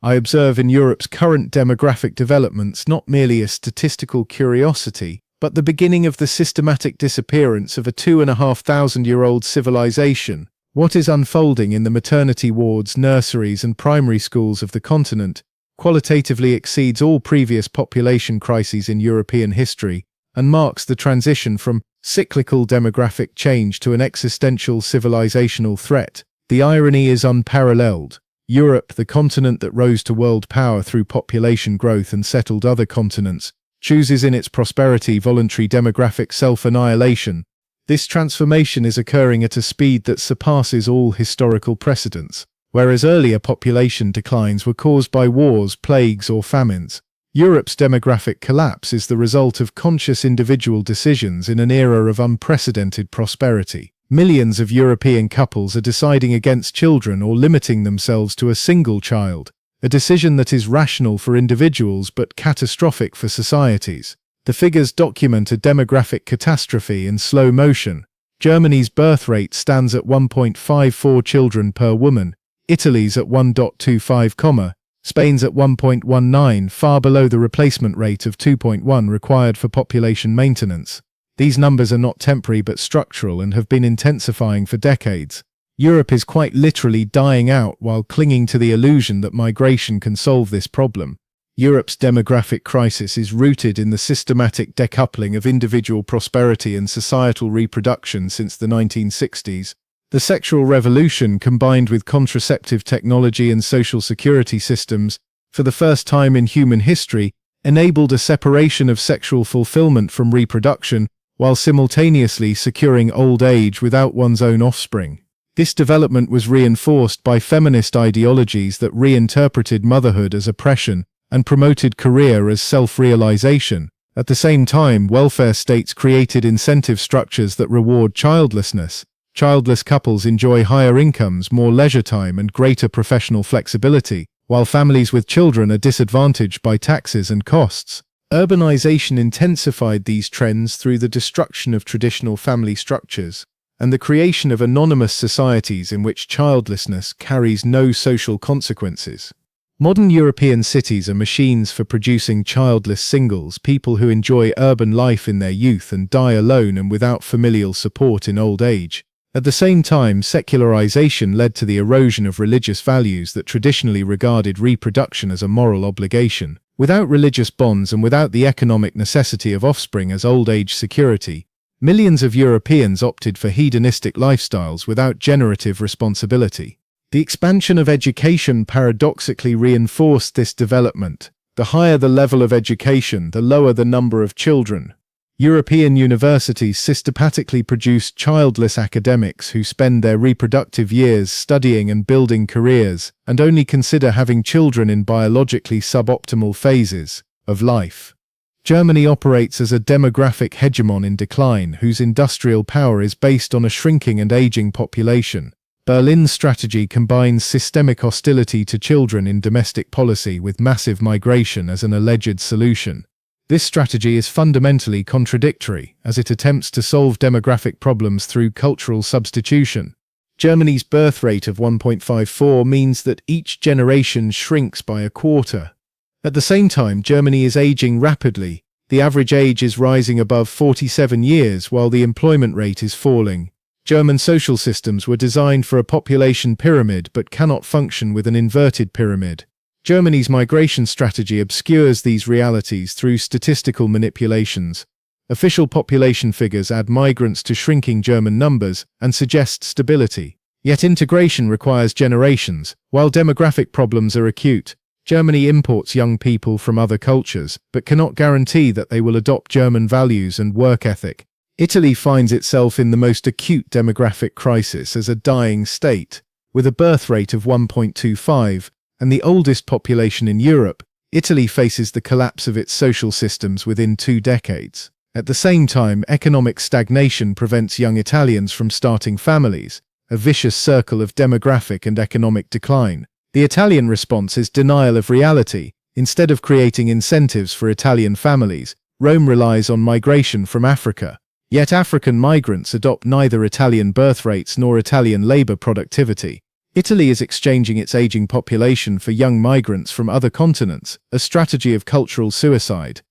I observe in Europe's current demographic developments not merely a statistical curiosity, but the beginning of the systematic disappearance of a 2,500-year-old civilization. What is unfolding in the maternity wards, nurseries, and primary schools of the continent qualitatively exceeds all previous population crises in European history and marks the transition from cyclical demographic change to an existential civilizational threat. The irony is unparalleled. Europe, the continent that rose to world power through population growth and settled other continents, chooses in its prosperity voluntary demographic self-annihilation. This transformation is occurring at a speed that surpasses all historical precedents. Whereas earlier population declines were caused by wars, plagues, or famines, Europe's demographic collapse is the result of conscious individual decisions in an era of unprecedented prosperity. Millions of European couples are deciding against children or limiting themselves to a single child, a decision that is rational for individuals but catastrophic for societies. The figures document a demographic catastrophe in slow motion. Germany's birth rate stands at 1.54 children per woman, Italy's at 1.25, Spain's at 1.19, far below the replacement rate of 2.1 required for population maintenance. These numbers are not temporary but structural and have been intensifying for decades. Europe is quite literally dying out while clinging to the illusion that migration can solve this problem. Europe's demographic crisis is rooted in the systematic decoupling of individual prosperity and societal reproduction since the 1960s. The sexual revolution, combined with contraceptive technology and social security systems, for the first time in human history, enabled a separation of sexual fulfillment from reproduction, while simultaneously securing old age without one's own offspring. This development was reinforced by feminist ideologies that reinterpreted motherhood as oppression and promoted career as self-realization. At the same time, welfare states created incentive structures that reward childlessness. Childless couples enjoy higher incomes, more leisure time, and greater professional flexibility, while families with children are disadvantaged by taxes and costs. Urbanization intensified these trends through the destruction of traditional family structures and the creation of anonymous societies in which childlessness carries no social consequences. Modern European cities are machines for producing childless singles, people who enjoy urban life in their youth and die alone and without familial support in old age. At the same time, secularization led to the erosion of religious values that traditionally regarded reproduction as a moral obligation. Without religious bonds and without the economic necessity of offspring as old age security, millions of Europeans opted for hedonistic lifestyles without generative responsibility. The expansion of education paradoxically reinforced this development. The higher the level of education, the lower the number of children. European universities systematically produce childless academics who spend their reproductive years studying and building careers, and only consider having children in biologically suboptimal phases of life. Germany operates as a demographic hegemon in decline, whose industrial power is based on a shrinking and aging population. Berlin's strategy combines systemic hostility to children in domestic policy with massive migration as an alleged solution. This strategy is fundamentally contradictory, as it attempts to solve demographic problems through cultural substitution. Germany's birth rate of 1.54 means that each generation shrinks by a quarter. At the same time, Germany is aging rapidly. The average age is rising above 47 years, while the employment rate is falling. German social systems were designed for a population pyramid but cannot function with an inverted pyramid. Germany's migration strategy obscures these realities through statistical manipulations. Official population figures add migrants to shrinking German numbers and suggest stability. Yet integration requires generations. While demographic problems are acute, Germany imports young people from other cultures, but cannot guarantee that they will adopt German values and work ethic. Italy finds itself in the most acute demographic crisis as a dying state. With a birth rate of 1.25, and the oldest population in Europe, Italy faces the collapse of its social systems within 2 decades. At the same time, economic stagnation prevents young Italians from starting families, a vicious circle of demographic and economic decline. The Italian response is denial of reality. Instead of creating incentives for Italian families, Rome relies on migration from Africa. Yet African migrants adopt neither Italian birth rates nor Italian labor productivity. Italy is exchanging its aging population for young migrants from other continents, a strategy of cultural suicide.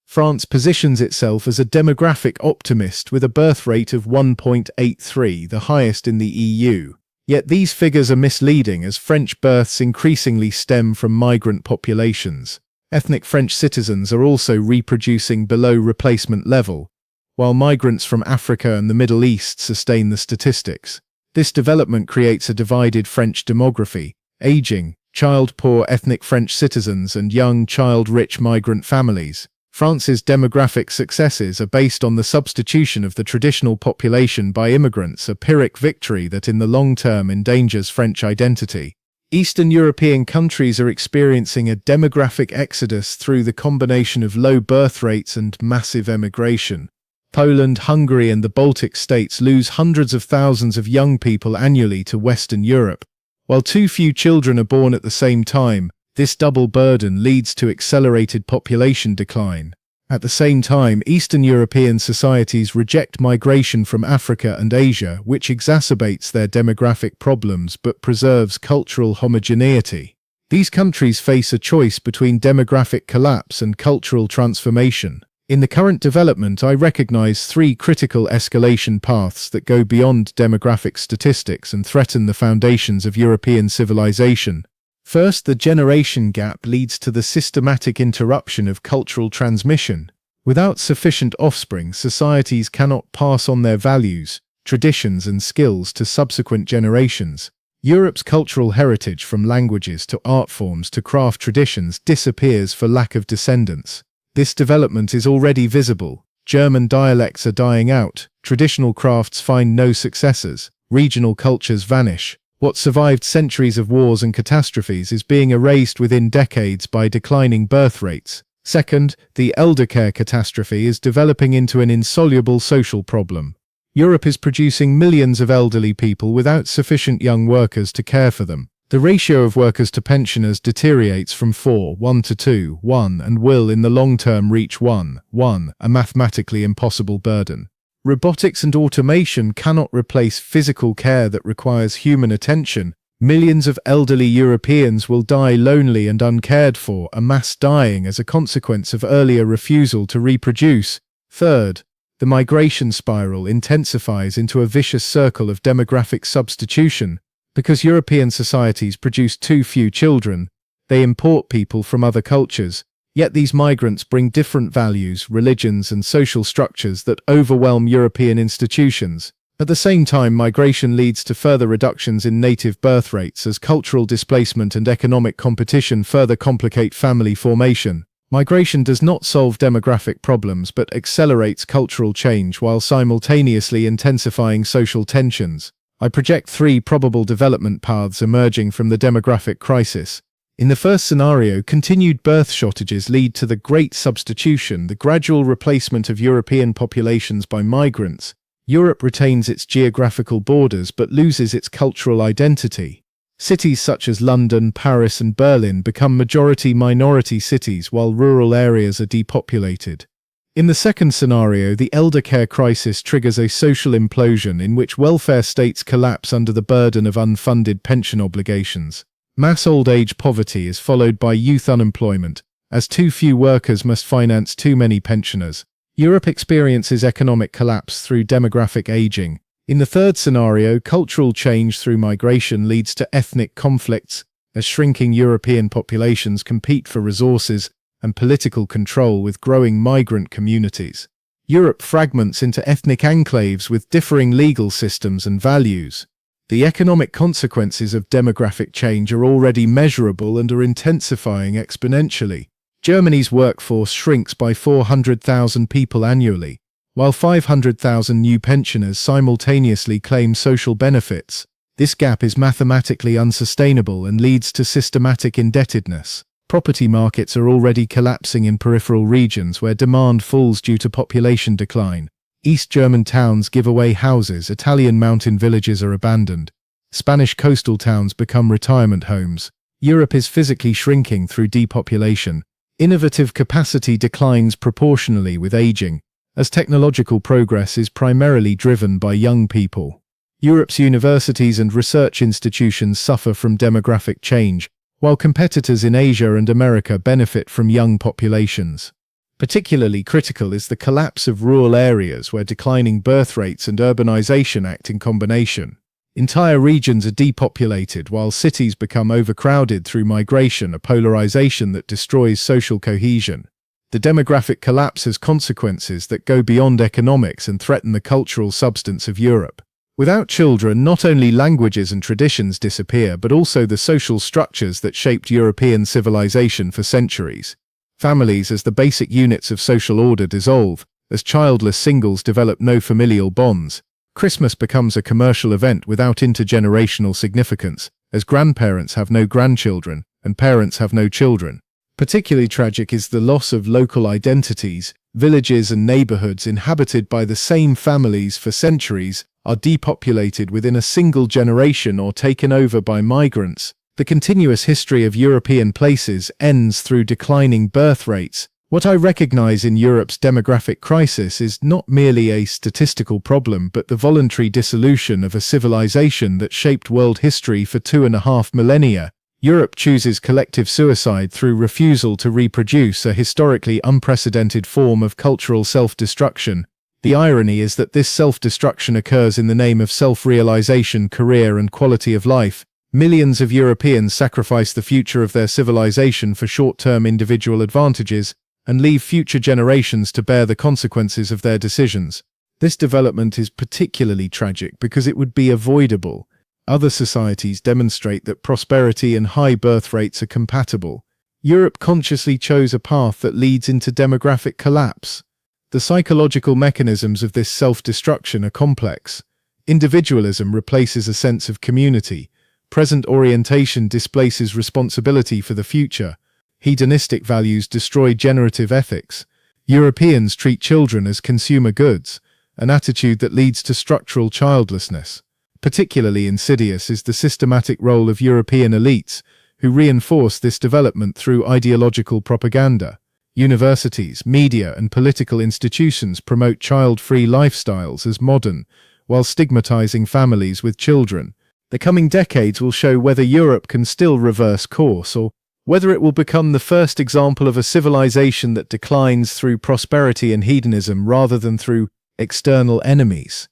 France positions itself as a demographic optimist with a birth rate of 1.83, the highest in the EU. Yet these figures are misleading as French births increasingly stem from migrant populations. Ethnic French citizens are also reproducing below replacement level, while migrants from Africa and the Middle East sustain the statistics. This development creates a divided French demography: aging, child-poor ethnic French citizens and young, child-rich migrant families. France's demographic successes are based on the substitution of the traditional population by immigrants, a Pyrrhic victory that in the long term endangers French identity. Eastern European countries are experiencing a demographic exodus through the combination of low birth rates and massive emigration. Poland, Hungary and the Baltic states lose hundreds of thousands of young people annually to Western Europe. While too few children are born at the same time, this double burden leads to accelerated population decline. At the same time, Eastern European societies reject migration from Africa and Asia, which exacerbates their demographic problems but preserves cultural homogeneity. These countries face a choice between demographic collapse and cultural transformation. In the current development, I recognize three critical escalation paths that go beyond demographic statistics and threaten the foundations of European civilization. First, the generation gap leads to the systematic interruption of cultural transmission. Without sufficient offspring, societies cannot pass on their values, traditions and skills to subsequent generations. Europe's cultural heritage, from languages to art forms to craft traditions, disappears for lack of descendants. This development is already visible. German dialects are dying out, traditional crafts find no successors, regional cultures vanish. What survived centuries of wars and catastrophes is being erased within decades by declining birth rates. Second, the eldercare catastrophe is developing into an insoluble social problem. Europe is producing millions of elderly people without sufficient young workers to care for them. The ratio of workers to pensioners deteriorates from 4:1 to 2:1 and will in the long term reach 1:1, a mathematically impossible burden. Robotics and automation cannot replace physical care that requires human attention. Millions of elderly Europeans will die lonely and uncared for, a mass dying as a consequence of earlier refusal to reproduce. Third, the migration spiral intensifies into a vicious circle of demographic substitution. Because European societies produce too few children, they import people from other cultures. Yet these migrants bring different values, religions and social structures that overwhelm European institutions. At the same time, migration leads to further reductions in native birth rates as cultural displacement and economic competition further complicate family formation. Migration does not solve demographic problems but accelerates cultural change while simultaneously intensifying social tensions. I project three probable development paths emerging from the demographic crisis. In the first scenario, continued birth shortages lead to the Great Substitution, the gradual replacement of European populations by migrants. Europe retains its geographical borders but loses its cultural identity. Cities such as London, Paris and Berlin become majority-minority cities while rural areas are depopulated. In the second scenario, the eldercare crisis triggers a social implosion in which welfare states collapse under the burden of unfunded pension obligations. Mass old age poverty is followed by youth unemployment, as too few workers must finance too many pensioners. Europe experiences economic collapse through demographic aging. In the third scenario, cultural change through migration leads to ethnic conflicts, as shrinking European populations compete for resources and political control with growing migrant communities. Europe fragments into ethnic enclaves with differing legal systems and values. The economic consequences of demographic change are already measurable and are intensifying exponentially. Germany's workforce shrinks by 400,000 people annually, while 500,000 new pensioners simultaneously claim social benefits. This gap is mathematically unsustainable and leads to systematic indebtedness. Property markets are already collapsing in peripheral regions where demand falls due to population decline. East German towns give away houses, Italian mountain villages are abandoned. Spanish coastal towns become retirement homes. Europe is physically shrinking through depopulation. Innovative capacity declines proportionally with aging, as technological progress is primarily driven by young people. Europe's universities and research institutions suffer from demographic change, while competitors in Asia and America benefit from young populations. Particularly critical is the collapse of rural areas where declining birth rates and urbanization act in combination. Entire regions are depopulated while cities become overcrowded through migration, a polarization that destroys social cohesion. The demographic collapse has consequences that go beyond economics and threaten the cultural substance of Europe. Without children, not only languages and traditions disappear, but also the social structures that shaped European civilization for centuries. Families as the basic units of social order dissolve, as childless singles develop no familial bonds. Christmas becomes a commercial event without intergenerational significance, as grandparents have no grandchildren and parents have no children. Particularly tragic is the loss of local identities. Villages and neighborhoods inhabited by the same families for centuries are depopulated within a single generation or taken over by migrants. The continuous history of European places ends through declining birth rates. What I recognize in Europe's demographic crisis is not merely a statistical problem, but the voluntary dissolution of a civilization that shaped world history for 2.5 millennia. Europe chooses collective suicide through refusal to reproduce, a historically unprecedented form of cultural self-destruction. The irony is that this self-destruction occurs in the name of self-realization, career, and quality of life. Millions of Europeans sacrifice the future of their civilization for short-term individual advantages and leave future generations to bear the consequences of their decisions. This development is particularly tragic because it would be avoidable. Other societies demonstrate that prosperity and high birth rates are compatible. Europe consciously chose a path that leads into demographic collapse. The psychological mechanisms of this self-destruction are complex. Individualism replaces a sense of community. Present orientation displaces responsibility for the future. Hedonistic values destroy generative ethics. Europeans treat children as consumer goods, an attitude that leads to structural childlessness. Particularly insidious is the systematic role of European elites, who reinforce this development through ideological propaganda. Universities, media, and political institutions promote child-free lifestyles as modern, while stigmatizing families with children. The coming decades will show whether Europe can still reverse course, or whether it will become the first example of a civilization that declines through prosperity and hedonism rather than through external enemies.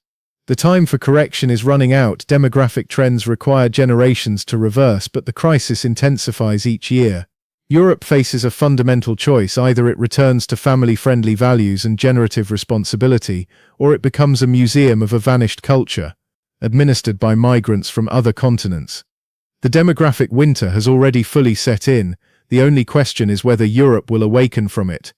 The time for correction is running out. Demographic trends require generations to reverse, but the crisis intensifies each year. Europe faces a fundamental choice: either it returns to family-friendly values and generative responsibility, or it becomes a museum of a vanished culture, administered by migrants from other continents. The demographic winter has already fully set in. The only question is whether Europe will awaken from it.